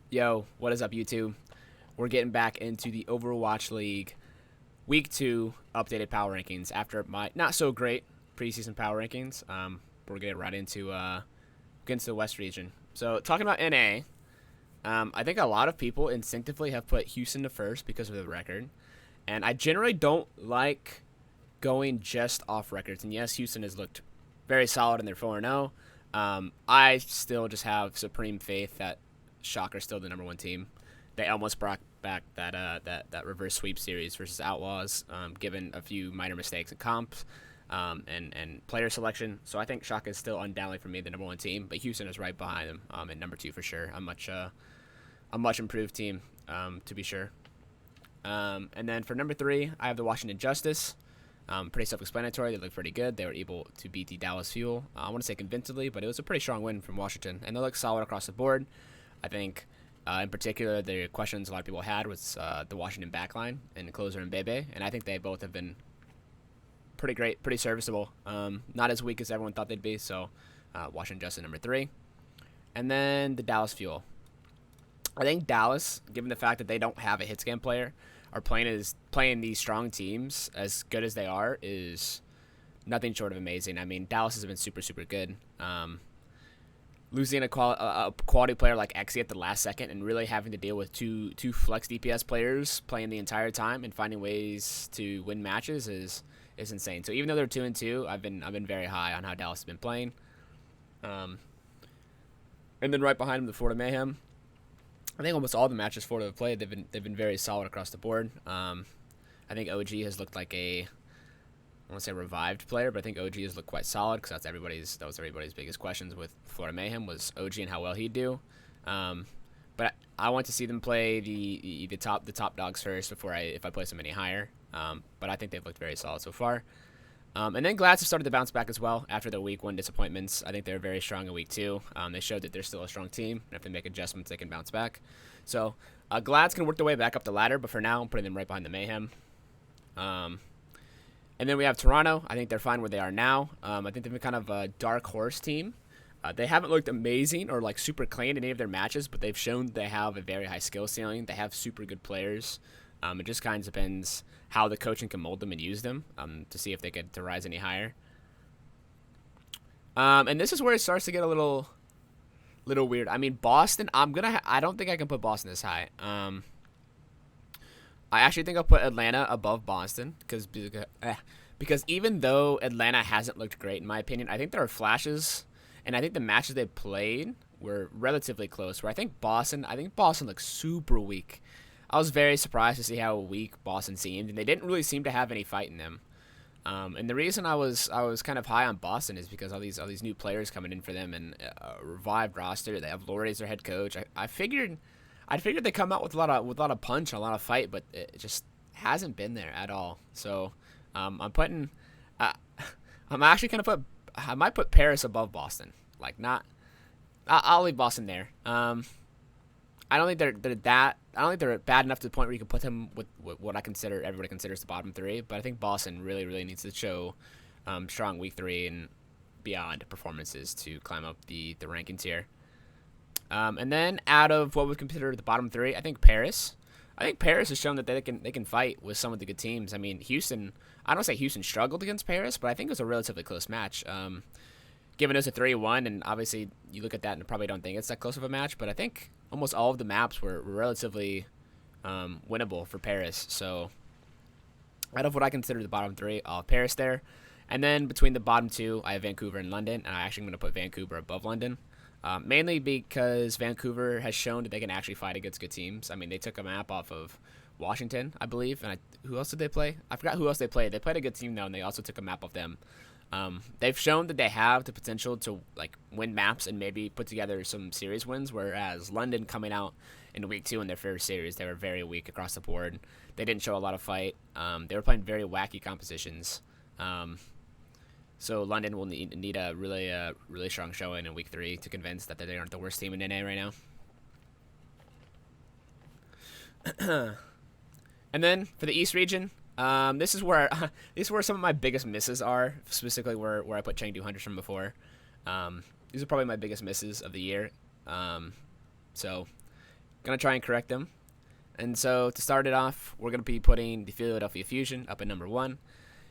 Yo, what is up, YouTube? We're getting back into the Overwatch League Week 2 updated power rankings after my not so great preseason power rankings. We're getting right into the West region. So, talking about NA, I think a lot of people instinctively have put Houston to first because of the record. And I generally don't like going just off records. And yes, Houston has looked very solid in their 4-0. I still just have supreme faith that Shocker's still the number one team. They almost brought back that reverse sweep series versus Outlaws, given a few minor mistakes in comps and player selection. So I think Shocker is still undoubtedly for me the number one team, but Houston is right behind them at number two for sure. A much improved team, to be sure. And then for number three, I have the Washington Justice. Pretty self-explanatory. They look pretty good. They were able to beat the Dallas Fuel. I want to say convincingly, but it was a pretty strong win from Washington, and they look solid across the board. I think, in particular, the questions a lot of people had was the Washington backline and closer and Bebe, and I think they both have been pretty great, pretty serviceable. Not as weak as everyone thought they'd be. So, Washington Justice number three, and then the Dallas Fuel. I think Dallas, given the fact that they don't have a hit scan player, are playing these strong teams as good as they are is nothing short of amazing. I mean, Dallas has been super, super good. Losing a quality player like Exy at the last second and really having to deal with two flex DPS players playing the entire time and finding ways to win matches is insane. So even though they're 2-2, I've been very high on how Dallas has been playing. And then right behind them, the Florida Mayhem. I think almost all the matches Florida have played, they've been very solid across the board. I think OG has looked like I want to say revived player, but I think OG has looked quite solid because that was everybody's biggest questions with Florida Mayhem was OG and how well he'd do. But I want to see them play the top dogs first before if I place them any higher. But I think they've looked very solid so far. And then Glads have started to bounce back as well after their week one disappointments. I think they're very strong in week two. They showed that they're still a strong team, and if they make adjustments, they can bounce back. So Glads can work their way back up the ladder, but for now, I'm putting them right behind the Mayhem. And then we have Toronto. I think they're fine where they are now. I think they've been kind of a dark horse team. They haven't looked amazing or like super clean in any of their matches, but they've shown they have a very high skill ceiling. They have super good players. It just kind of depends how the coaching can mold them and use them to see if they get to rise any higher. And this is where it starts to get a little weird. I mean, Boston. I don't think I can put Boston this high. I actually think I'll put Atlanta above Boston because even though Atlanta hasn't looked great in my opinion, I think there are flashes, and I think the matches they played were relatively close. Where I think Boston looks super weak. I was very surprised to see how weak Boston seemed, and they didn't really seem to have any fight in them. And the reason I was kind of high on Boston is because all these new players coming in for them and a revived roster. They have Lord as their head coach. I figured they come out with a lot of punch and a lot of fight, but it just hasn't been there at all. So I'm actually gonna I might put Paris above Boston. I'll leave Boston there. I don't think I don't think they're bad enough to the point where you can put them with what everybody considers the bottom three. But I think Boston really, really needs to show strong week three and beyond performances to climb up the rankings here. And then out of what we consider the bottom three, I think Paris has shown that they can fight with some of the good teams. I mean, Houston. I don't say Houston struggled against Paris, but I think it was a relatively close match. Given us a 3-1, and obviously you look at that and probably don't think it's that close of a match, but I think almost all of the maps were relatively winnable for Paris. So out of what I consider the bottom three, I'll have Paris there. And then between the bottom two, I have Vancouver and London, and I actually am going to put Vancouver above London. Mainly because Vancouver has shown that they can actually fight against good teams. I mean, they took a map off of Washington, I believe, and who else did they play? I forgot who else they played. They played a good team, though, and they also took a map off them. They've shown that they have the potential to win maps and maybe put together some series wins, whereas London coming out in week two in their first series, they were very weak across the board. They didn't show a lot of fight. They were playing very wacky compositions. So London will need a really strong showing in week three to convince that they aren't the worst team in NA right now. And then for the East region, this is where some of my biggest misses are, specifically where I put Chengdu Hunters from before. These are probably my biggest misses of the year. So Gonna try and correct them. And so to start it off, we're gonna be putting the Philadelphia Fusion up at number 1.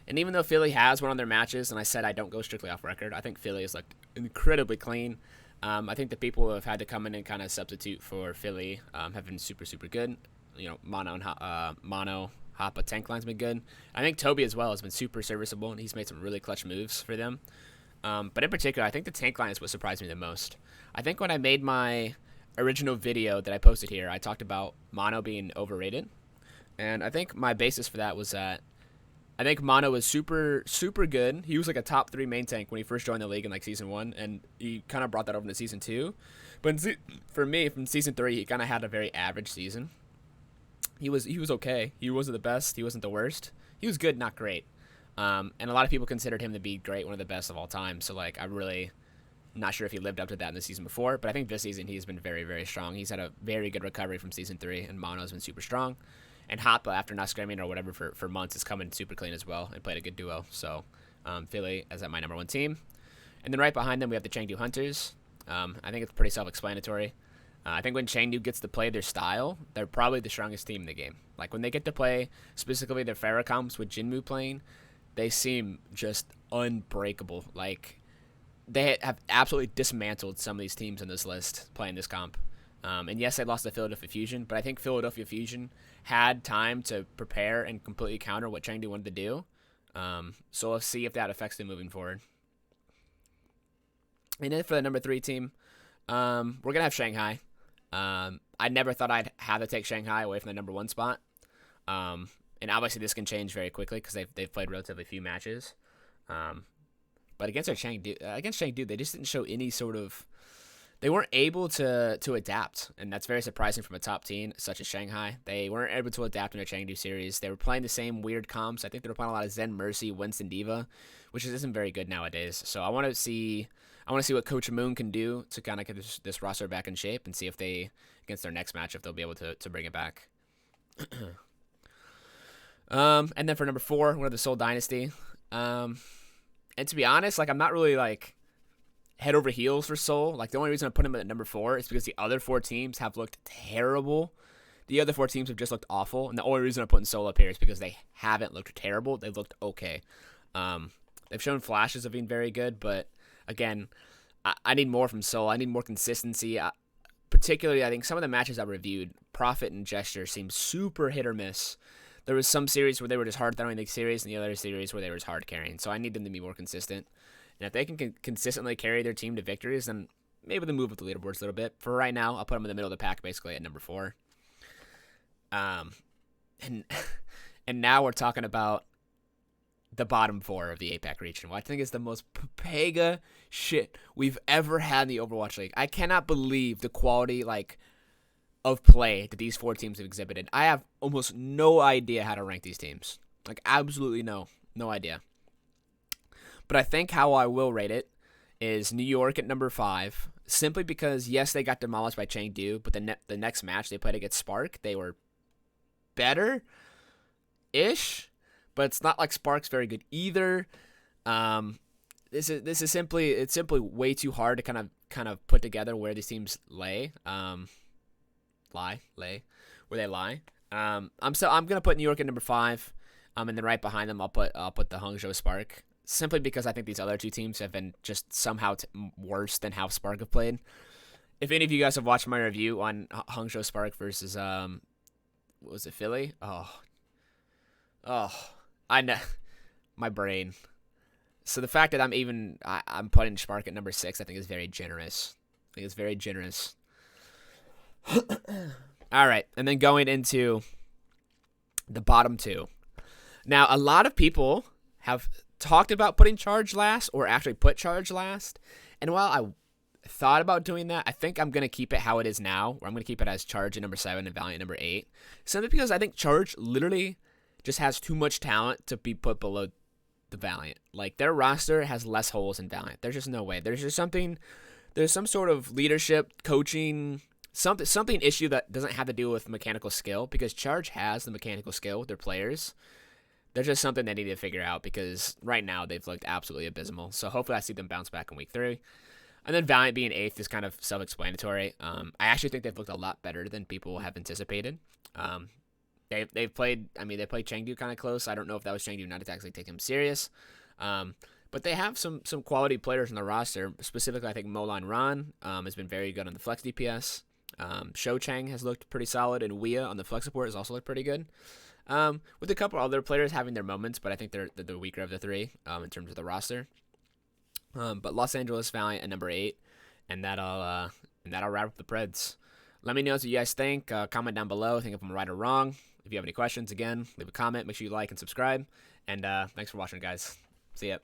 And even though Philly has won on their matches, and I said I don't go strictly off record, I think Philly is like incredibly clean. I think the people who have had to come in and kind of substitute for Philly have been super, super good. You know, Mono, Hoppa, tank line's been good. I think Toby as well has been super serviceable, and he's made some really clutch moves for them. But in particular, I think the tank line is what surprised me the most. I think when I made my original video that I posted here, I talked about Mono being overrated. And I think my basis for that was that I think Mono was super, super good. He was like a top 3 main tank when he first joined the league in like season 1, and he kind of brought that over into season 2. But for me, from season 3, he kind of had a very average season. He was okay. He wasn't the best. He wasn't the worst. He was good, not great. And a lot of people considered him to be great, one of the best of all time. So like, I'm really not sure if he lived up to that in the season before. But I think this season he's been very, very strong. He's had a very good recovery from season 3, and Mono's been super strong. And Hoppa, after not scrimming or whatever for months, is coming super clean as well and played a good duo. So Philly is at my number 1 team. And then right behind them, we have the Chengdu Hunters. I think it's pretty self-explanatory. I think when Chengdu gets to play their style, they're probably the strongest team in the game. Like when they get to play specifically their Pharah comps with Jinmu playing, they seem just unbreakable. Like they have absolutely dismantled some of these teams on this list playing this comp. And yes, they lost to Philadelphia Fusion, but I think Philadelphia Fusion had time to prepare and completely counter what Chengdu wanted to do. So let's see if that affects them moving forward. And then for the number 3 team, we're going to have Shanghai. I never thought I'd have to take Shanghai away from the number 1 spot. And obviously this can change very quickly because they've played relatively few matches. But against Chengdu, they just didn't show any sort of... They weren't able to adapt, and that's very surprising from a top team such as Shanghai. They weren't able to adapt in their Chengdu series. They were playing the same weird comps. I think they were playing a lot of Zen Mercy, Winston Diva, which isn't very good nowadays. So I want to see what Coach Moon can do to kind of get this roster back in shape and see if they, against their next match, if they'll be able to bring it back. And then for number 4, we have the Seoul Dynasty. And to be honest, like I'm not really like head over heels for Seoul. Like the only reason I put them at number 4 is because the other 4 teams have looked terrible. The other 4 teams have just looked awful, and the only reason I'm putting Seoul up here is because they haven't looked terrible. They've looked okay. They've shown flashes of being very good, but again, I need more from Seoul. I need more consistency. Particularly, I think some of the matches I reviewed, Profit and Gesture, seemed super hit or miss. There was some series where they were just hard throwing the series, and the other series where they were just hard carrying. So I need them to be more consistent. And if they can consistently carry their team to victories, then maybe they'll move with the leaderboards a little bit. For right now, I'll put them in the middle of the pack, basically at number 4. And now we're talking about the bottom 4 of the APAC region, what I think is the most Papega shit we've ever had in the Overwatch League. I cannot believe the quality of play that these 4 teams have exhibited. I have almost no idea how to rank these teams. Like absolutely no idea. But I think how I will rate it is New York at number 5, simply because, yes, they got demolished by Chengdu, but the next match they played against Spark, they were better-ish, but it's not like Spark's very good either. This is simply way too hard to kind of put together where these teams lay. Where they lie. I'm gonna put New York at number 5. And then right behind them, I'll put the Hangzhou Spark. Simply because I think these other 2 teams have been just somehow worse than how Spark have played. If any of you guys have watched my review on Hangzhou Spark versus what was it, Philly? Oh, I know, my brain. So the fact that I'm putting Spark at number 6, I think is very generous. I think it's very generous. All right, and then going into the bottom 2. Now, a lot of people have talked about putting Charge last or actually put Charge last. And while I thought about doing that, I think I'm going to keep it how it is now, where I'm going to keep it as Charge at number 7 and Valiant number 8. Simply because I think Charge literally just has too much talent to be put below the Valiant. Like, their roster has less holes than Valiant. There's just no way. There's some sort of leadership, coaching, something issue that doesn't have to do with mechanical skill, because Charge has the mechanical skill with their players. There's just something they need to figure out, because right now they've looked absolutely abysmal. So hopefully I see them bounce back in week 3. And then Valiant being 8th is kind of self-explanatory. I actually think they've looked a lot better than people have anticipated. They've played. I mean, they played Chengdu kind of close. I don't know if that was Chengdu not to actually take him serious. But they have some quality players in the roster. Specifically, I think Molan Ran has been very good on the flex DPS. Shou Chang has looked pretty solid, and Weah on the flex support has also looked pretty good. With a couple other players having their moments, but I think they're the weaker of the three in terms of the roster. But Los Angeles Valiant at number 8, and that'll wrap up the Preds. Let me know what you guys think. Comment down below. Think if I'm right or wrong. If you have any questions, again, leave a comment. Make sure you like and subscribe. And thanks for watching, guys. See ya.